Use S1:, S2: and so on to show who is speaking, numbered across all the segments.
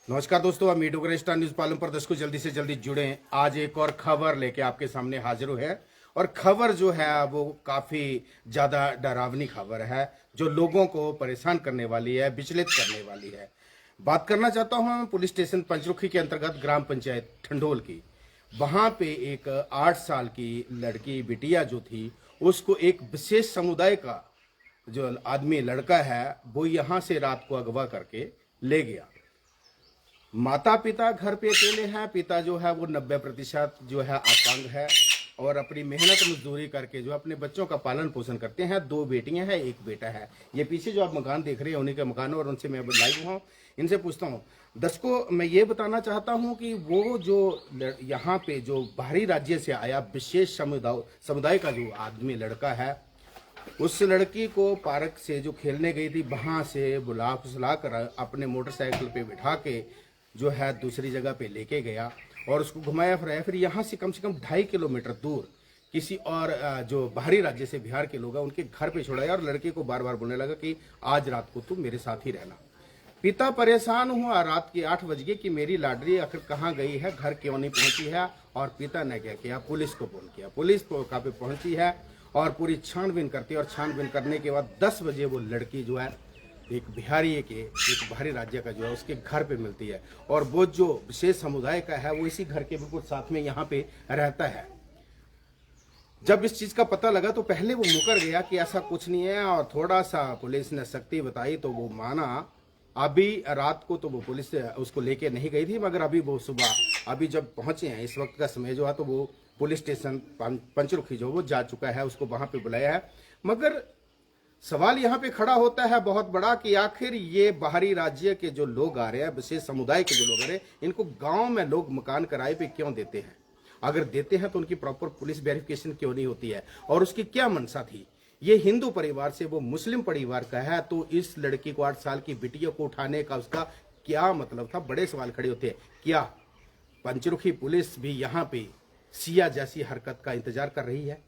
S1: नमस्कार दोस्तों, आप मीडिया स्टार न्यूज पालन पर दर्शकों जल्दी से जल्दी जुड़े। आज एक और खबर लेके आपके सामने हाजिर हुए हैं और खबर जो है वो काफी ज्यादा डरावनी खबर है जो लोगों को परेशान करने वाली है, विचलित करने वाली है। बात करना चाहता हूं मैं पुलिस स्टेशन पंचरुखी के अंतर्गत ग्राम पंचायत ठंडोल की। वहां पे एक 8 साल की लड़की बिटिया जो थी उसको एक विशेष समुदाय का जो आदमी लड़का है वो यहां से रात को अगवा करके ले गया। माता पिता घर पे अकेले हैं। पिता जो है वो 90% जो है अपंग है और अपनी मेहनत मजदूरी करके जो अपने बच्चों का पालन पोषण करते हैं। 2 बेटियां हैं, 1 बेटा है। ये पीछे जो आप मकान देख रहे हैं उन्हीं के मकान और उनसे मैं लाइव हूँ। इनसे पूछता हूँ। दर्शकों, मैं ये बताना चाहता हूँ कि वो जो यहाँ पे जो बाहरी राज्य से आया विशेष समुदाय का जो आदमी लड़का है, उस लड़की को पार्क से जो खेलने गई थी वहां से बुला फुसला कर अपने मोटरसाइकिल पे बिठा के जो है दूसरी जगह पे लेके गया और उसको घुमाया फिराया। फिर यहाँ से कम 2.5 किलोमीटर दूर किसी और जो बाहरी राज्य से बिहार के लोग हैं उनके घर पे छोड़ाया और लड़के को बार बार बोलने लगा कि आज रात को तुम मेरे साथ ही रहना। पिता परेशान हुआ। रात के 8 बज गए कि मेरी लाडली आखिर कहाँ गई है, घर क्यों नहीं पहुंची है। और पिता ने क्या किया, पुलिस को फोन किया। पुलिस तो वहां पे पहुंची है और पूरी छानबीन करती है और छानबीन करने के बाद 10 बजे वो लड़की जो है एक बिहारी के एक बाहरी राज्य का जो है उसके घर पे मिलती है और वो जो विशेष समुदाय का है वो इसी घर के बिल्कुल साथ में यहाँ पे रहता है। जब इस चीज का पता लगा तो पहले वो मुकर गया कि ऐसा कुछ नहीं है और थोड़ा सा पुलिस ने सख्ती बताई तो वो माना। अभी रात को तो वो पुलिस उसको लेके नहीं गई थी, मगर अभी वो सुबह अभी जब पहुंचे हैं इस वक्त का समय जो है तो वो पुलिस स्टेशन पंचरुखी जो वो जा चुका है, उसको वहां पे बुलाया है। मगर सवाल यहाँ पे खड़ा होता है बहुत बड़ा कि आखिर ये बाहरी राज्य के जो लोग आ रहे हैं, विशेष समुदाय के जो लोग आ रहे हैं, इनको गांव में लोग मकान किराए पे क्यों देते हैं? अगर देते हैं तो उनकी प्रॉपर पुलिस वेरिफिकेशन क्यों नहीं होती है और उसकी क्या मंशा थी? ये हिंदू परिवार से वो मुस्लिम परिवार का है तो इस लड़की को 8 साल की बिटिया को उठाने का उसका क्या मतलब था? बड़े सवाल खड़े होते हैं। क्या पंचरुखी पुलिस भी यहाँ पे सिया जैसी हरकत का इंतजार कर रही है?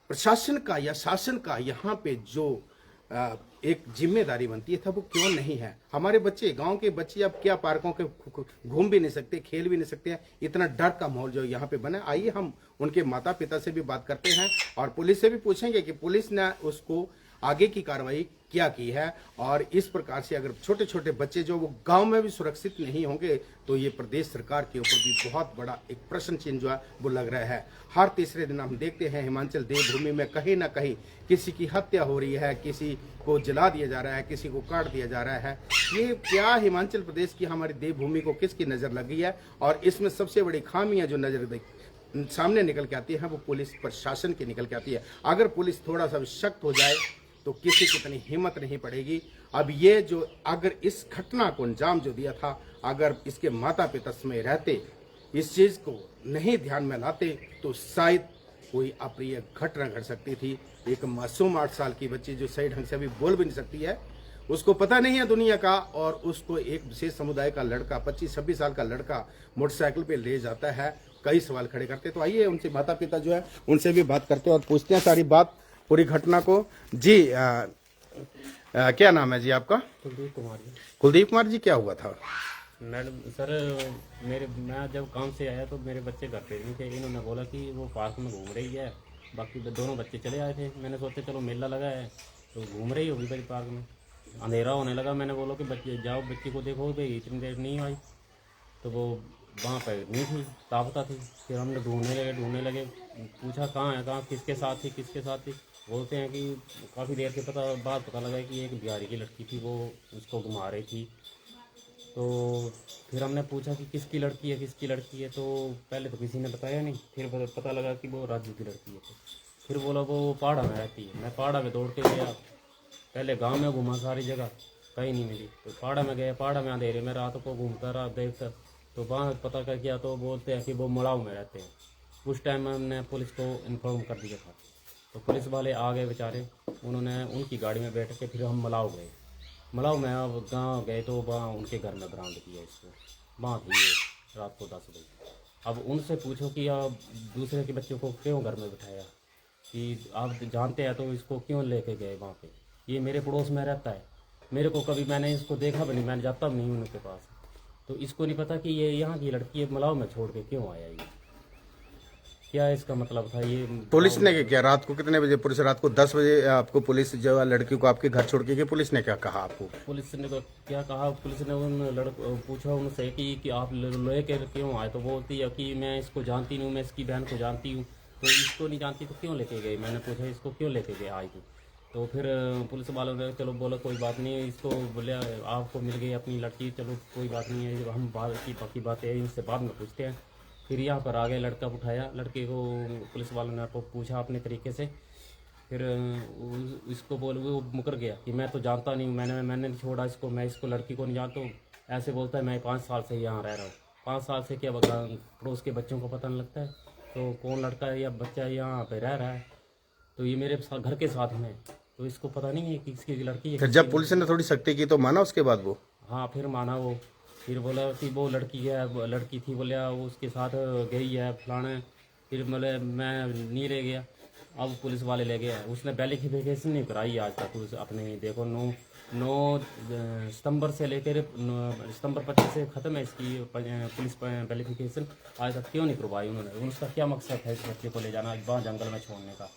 S1: प्रशासन का या शासन का यहाँ पे जो एक जिम्मेदारी बनती है था वो क्यों नहीं है? हमारे बच्चे, गांव के बच्चे अब क्या पार्कों के घूम भी नहीं सकते, खेल भी नहीं सकते हैं। इतना डर का माहौल जो यहाँ पे बना। आइए हम उनके माता पिता से भी बात करते हैं और पुलिस से भी पूछेंगे कि पुलिस ने उसको आगे की कार्रवाई क्या की है। और इस प्रकार से अगर छोटे छोटे बच्चे जो वो गांव में भी सुरक्षित नहीं होंगे तो ये प्रदेश सरकार के ऊपर भी बहुत बड़ा एक प्रश्न चिन्ह जो है वो लग रहा है। हर तीसरे दिन हम देखते हैं हिमाचल देवभूमि में कहीं ना कहीं किसी की हत्या हो रही है, किसी को जला दिया जा रहा है, किसी को काट दिया जा रहा है। ये क्या हिमाचल प्रदेश की हमारी देवभूमि को किसकी नजर लगी है? और इसमें सबसे बड़ी खामियां जो नजर सामने निकल के आती है वो पुलिस प्रशासन की निकल के आती है। अगर पुलिस थोड़ा सा भी सख्त हो जाए तो किसी की इतनी हिम्मत नहीं पड़ेगी। अब ये जो अगर इस घटना को अंजाम जो दिया था, अगर इसके माता पिता समय रहते, इस चीज को नहीं ध्यान में लाते तो शायद कोई अप्रिय घटना घट सकती थी। एक मासूम 8 साल की बच्ची जो सही ढंग से अभी बोल भी नहीं सकती है, उसको पता नहीं है दुनिया का, और उसको एक विशेष समुदाय का लड़का 25-26 साल का लड़का मोटरसाइकिल पे ले जाता है। कई सवाल खड़े करते। तो आइए उनसे माता पिता जो है उनसे भी बात करते हैं और पूछते हैं सारी बात, पूरी घटना को। जी क्या नाम है जी आपका?
S2: कुलदीप कुमार जी।
S1: कुलदीप कुमार जी, क्या हुआ था?
S2: मैडम सर, मैं जब काम से आया तो मेरे बच्चे घर पे नहीं थे। इन्होंने बोला कि वो पार्क में घूम रही है। बाकी दोनों बच्चे चले आए थे। मैंने सोचा चलो मेला लगा है तो घूम रही होगी भाई पार्क में। अंधेरा होने लगा, मैंने बोला कि बच्चे जाओ, बच्ची को देखो भाई, इतनी देर नहीं आई। तो वो वहाँ पर नहीं थी, लापता थी। फिर हमने ढूंढने लगे, पूछा कहाँ है, कहाँ, किसके साथ थी। बोलते हैं कि काफ़ी देर के बाद पता लगा कि एक बिहारी की लड़की थी, वो उसको घुमा रही थी। तो फिर हमने पूछा कि किसकी लड़की है। तो पहले तो किसी ने बताया नहीं, फिर पता लगा कि वो राजू की लड़की है। तो फिर बोला वो पहाड़ा में रहती है। मैं पहाड़ा में दौड़ के गया, पहले गांव में घूमा सारी जगह, कहीं नहीं मिली। तो पहाड़ा में गया, पहाड़ा में अंधेरे में रात को घूमता रहा देखकर। तो वहाँ पता कर गया तो बोलते हैं कि वो मड़ाव में रहते हैं। उस टाइम हमने पुलिस को इन्फॉर्म कर दिया था। तो पुलिस वाले आ गए बेचारे, उन्होंने उनकी गाड़ी में बैठ के फिर हम मलाव गए। मलाव में अब गाँव गए तो वहाँ उनके घर में बरामद किया इसको। वहाँ थी ये रात को 10 बजे। अब उनसे पूछो कि आप दूसरे के बच्चों को क्यों घर में बिठाया, कि आप जानते हैं तो इसको क्यों लेके गए वहाँ पे? ये मेरे पड़ोस में रहता है। मेरे को कभी मैंने इसको देखा भी नहीं, मैंने जाता भी नहीं उनके पास। तो इसको नहीं पता कि ये यहाँ की लड़की है, मलाव में छोड़ के क्यों आया, ये क्या इसका मतलब था ये।
S1: पुलिस ने क्या रात को कितने बजे, पुलिस रात को 10 बजे आपको पुलिस जो है लड़की को आपके घर छोड़ के गई, पुलिस ने क्या कहा आपको?
S2: पुलिस ने तो क्या कहा, पुलिस ने उन पूछा उनसे कि आप लेके क्यों आए, तो बोलती है कि मैं इसको जानती नहीं हूँ, मैं इसकी बहन को जानती हूँ। तो इसको नहीं जानती तो क्यों लेके गए, मैंने पूछा इसको क्यों लेके गए आई थी। तो फिर पुलिस वालों ने चलो बोला कोई बात नहीं, इसको बोले आपको मिल गई अपनी लड़की, चलो कोई बात नहीं है, हम बात की पक्की बात है इनसे बाद में पूछते हैं। फिर यहाँ पर आ गए, लड़का उठाया, लड़के को पुलिस वालों ने पूछा अपने तरीके से। फिर इसको बोल वो मुकर गया कि मैं तो जानता नहीं हूँ, मैंने नहीं छोड़ा इसको, मैं इसको लड़की को नहीं जानता हूँ। ऐसे बोलता है मैं 5 साल से यहाँ रह रहा हूँ। 5 साल से क्या बता, पड़ोस के बच्चों को पता नहीं लगता है तो कौन लड़का है या बच्चा यहाँ पे रह रहा है। तो ये मेरे घर के साथ में, तो इसको पता नहीं है कि इसकी लड़की है।
S1: फिर जब पुलिस ने थोड़ी सख्ती की तो माना उसके बाद वो?
S2: हाँ फिर माना वो, फिर बोला कि वो लड़की है, वो लड़की थी, बोले वो उसके साथ गई है फलाना। फिर बोले मैं नहीं रह गया, अब पुलिस वाले ले गए। उसने वेरिफिकेशन नहीं कराई आज तक उस अपने, देखो 9 सितंबर से लेकर सितंबर 25 से ख़त्म है इसकी पुलिस वेरिफिकेशन, आज तक क्यों नहीं करवाई उन्होंने। उसका क्या मकसद है इस बच्चे को ले जाना वहाँ जंगल में छोड़ने का?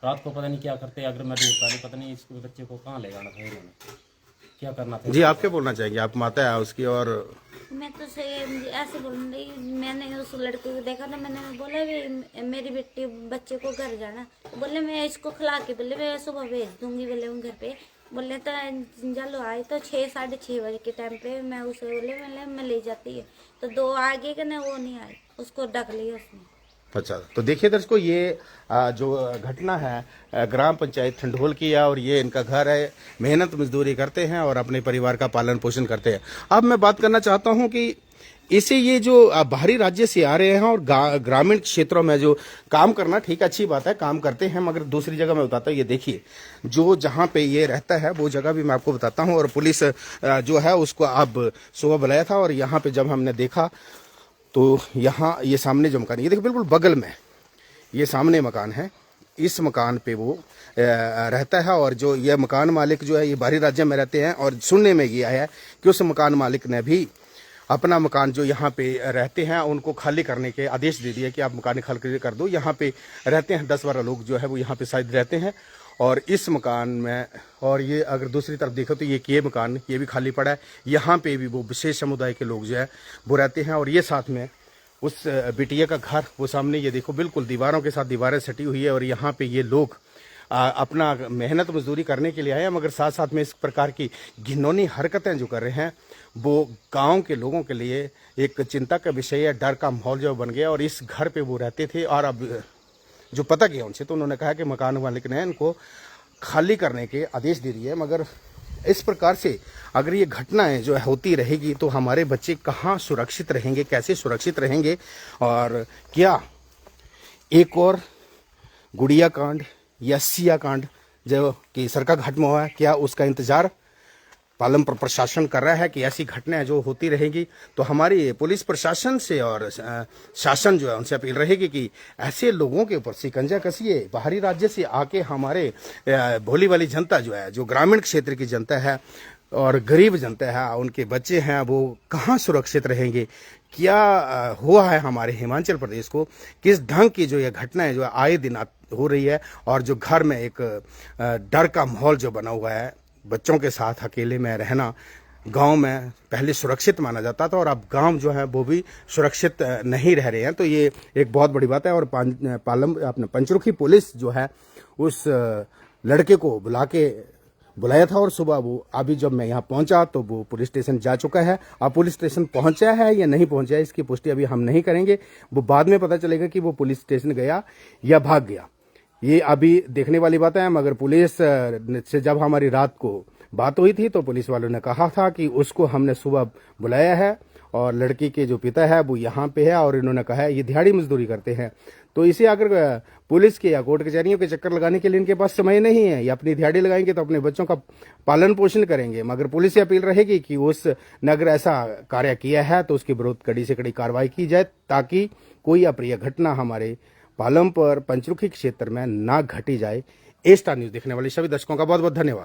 S2: रात को पता नहीं क्या करते, अगर मैं ढूंढता नहीं, पता नहीं इस बच्चे को कहाँ ले जाना था इन्होंने, क्या करना था।
S1: जी आप क्या बोलना चाहेंगे, आप माता है उसकी? और
S3: मैं तो ऐसे बोल रही, मैंने उस लड़के को देखा था, मैंने बोला भी मेरी बेटी बच्चे को घर जाना, तो बोले मैं इसको खिला के बोले मैं सुबह भेज दूंगी, बोले उन घर पे। बोले तो जलो आए तो 6 साढ़े 6 बजे के टाइम पे मैं उसे बोले मैं ले जाती है, तो 2 आगे के ना वो नहीं आए, उसको ढक लिया उसने।
S1: अच्छा, तो देखिए दर्शकों, ये जो घटना है ग्राम पंचायत ठंडोल की है और ये इनका घर है, मेहनत मजदूरी करते हैं और अपने परिवार का पालन पोषण करते हैं। अब मैं बात करना चाहता हूं कि इसे ये जो बाहरी राज्य से आ रहे हैं और ग्रामीण क्षेत्रों में जो काम करना, ठीक अच्छी बात है, काम करते हैं, मगर दूसरी जगह मैं बताता हूँ, ये देखिए जो जहाँ पे ये रहता है वो जगह भी मैं आपको बताता हूँ। और पुलिस जो है उसको अब सुबह बुलाया था और यहाँ पे जब हमने देखा तो यहाँ ये सामने जो मकान, ये देखो बिल्कुल बगल में ये सामने मकान है, इस मकान पे वो रहता है। और जो ये मकान मालिक जो है ये बाहरी राज्य में रहते हैं और सुनने में ये आया है कि उस मकान मालिक ने भी अपना मकान जो यहाँ पे रहते हैं उनको खाली करने के आदेश दे दिए कि आप मकान खाली कर दो। यहाँ पे रहते हैं 10-12 लोग जो है वो यहाँ पे शायद रहते हैं और इस मकान में, और ये अगर दूसरी तरफ देखो तो ये मकान ये भी खाली पड़ा है। यहाँ पे भी वो विशेष समुदाय के लोग जो है वो रहते हैं। और ये साथ में उस बिटिया का घर, वो सामने ये देखो बिल्कुल दीवारों के साथ दीवारें सटी हुई है और यहाँ पे ये लोग अपना मेहनत मजदूरी करने के लिए आए हैं, मगर साथ साथ में इस प्रकार की घिनौनी हरकतें जो कर रहे हैं वो गांव के लोगों के लिए एक चिंता का विषय है, डर का माहौल जो बन गया। और इस घर पे वो रहते थे और अब जो पता किया उनसे तो उन्होंने कहा कि मकान मालिक ने इनको खाली करने के आदेश दे दिए। मगर इस प्रकार से अगर ये घटनाएं जो होती रहेगी तो हमारे बच्चे कहाँ सुरक्षित रहेंगे, कैसे सुरक्षित रहेंगे? और क्या एक और गुड़िया कांड या सिया कांड जो कि सरकाघाट में हुआ है, क्या उसका इंतजार पालमपुर प्रशासन कर रहा है कि ऐसी घटनाएं जो होती रहेगी? तो हमारी पुलिस प्रशासन से और शासन जो है उनसे अपील रहेगी कि ऐसे लोगों के ऊपर शिकंजा कसिए। बाहरी राज्य से आके हमारे भोली वाली जनता जो है, जो ग्रामीण क्षेत्र की जनता है और गरीब जनता है, उनके बच्चे हैं, वो कहाँ सुरक्षित रहेंगे? क्या हुआ है हमारे हिमाचल प्रदेश को, किस ढंग की जो ये घटनाएं जो आए दिन हो रही है और जो घर में एक डर का माहौल जो बना हुआ है, बच्चों के साथ अकेले में रहना। गांव में पहले सुरक्षित माना जाता था और अब गांव जो है वो भी सुरक्षित नहीं रह रहे हैं, तो ये एक बहुत बड़ी बात है। और अपने पंचरुखी पुलिस जो है उस लड़के को बुलाया था और सुबह वो, अभी जब मैं यहाँ पहुंचा तो वो पुलिस स्टेशन जा चुका है। अब पुलिस स्टेशन पहुंचा है या नहीं पहुंचा है इसकी पुष्टि अभी हम नहीं करेंगे, वो बाद में पता चलेगा कि वो पुलिस स्टेशन गया या भाग गया, ये अभी देखने वाली बात है। मगर पुलिस से जब हमारी रात को बात हुई थी तो पुलिस वालों ने कहा था कि उसको हमने सुबह बुलाया है और लड़की के जो पिता है वो यहाँ पे है और इन्होंने कहा है ये दिहाड़ी मजदूरी करते हैं, तो इसे अगर पुलिस के या कोर्ट कचहरियों के चक्कर लगाने के लिए इनके पास समय नहीं है, ये अपनी दिहाड़ी लगाएंगे तो अपने बच्चों का पालन पोषण करेंगे। मगर पुलिस से अपील रहेगी कि उस ने अगर ऐसा कार्य किया है तो उसके विरुद्ध कड़ी से कड़ी कार्रवाई की जाए ताकि कोई अप्रिय घटना हमारे पालमपुर पंचरुखी क्षेत्र में ना घटी जाए। ए स्टार न्यूज देखने वाले सभी दर्शकों का बहुत बहुत धन्यवाद।